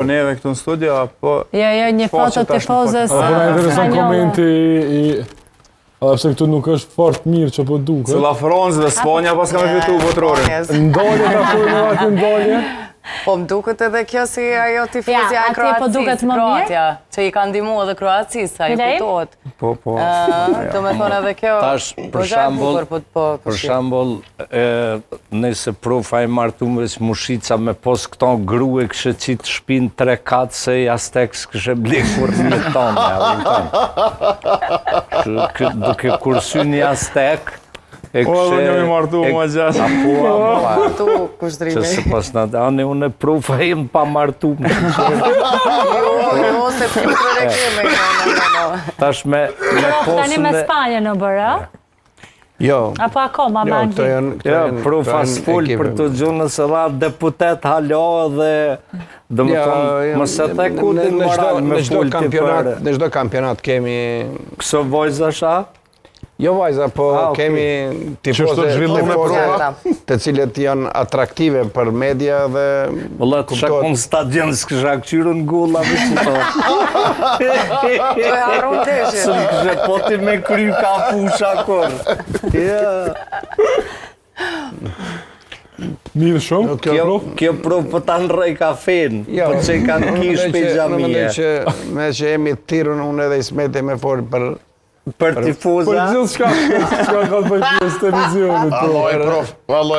Neve këtu në studio, apo... Jo, një foto të pozës... Apo na intereson komenti i... Pse këtu nuk është fort mirë që po duke. Cilla Fronzë dhe Sponja pas ka me fitu votrorin. Ndolje ka thujnë në atë ndolje. Po më duket edhe kjo si ajo tifozja e Kroacisë. Po duket më mirë? Kroatja, që i ka ndihmu edhe Kroacisë, ajo kuptohet. Po. Do me thonë edhe kjo... Tash, për shembull, nëse profa e martumes mushica me pos këto grue kështë qitë shpinë 3-4 se i Aztek s'kështë blekur një tonë. Duke kursy një Aztek, Po, dhe një mi martu më gjatë. Martu kushdrimi. Që se pas në dani, unë e profa e më pa martu më. Jo, se filtrën e keme, no. Tash me posën Tani me Spanjë në bërë, Jo. Apo akoma me Angli? Ja, profa s'full për të gjunë se la deputet halo dhe dhe më thonë, mëse te kutin moral me full të për... Në çdo kampionat kemi... Këso vojza sha? Jo vajza, po kemi tifoze të cilët janë atraktive për media dhe... Vëlla, të shakon stadion s'kësha këqyru në gulla për që to. Të harun teshe. Së në kësha poti me kry ka fusha kur. Mirë shumë, Kjo prof për ta nërrej kafen, për që i kanë kish për gjamije. Me që jemi të tirën, unë edhe Ismeti me folë për tifoza. Për gjithë shka ka të bëjtë në televizionit. Alloj, prof.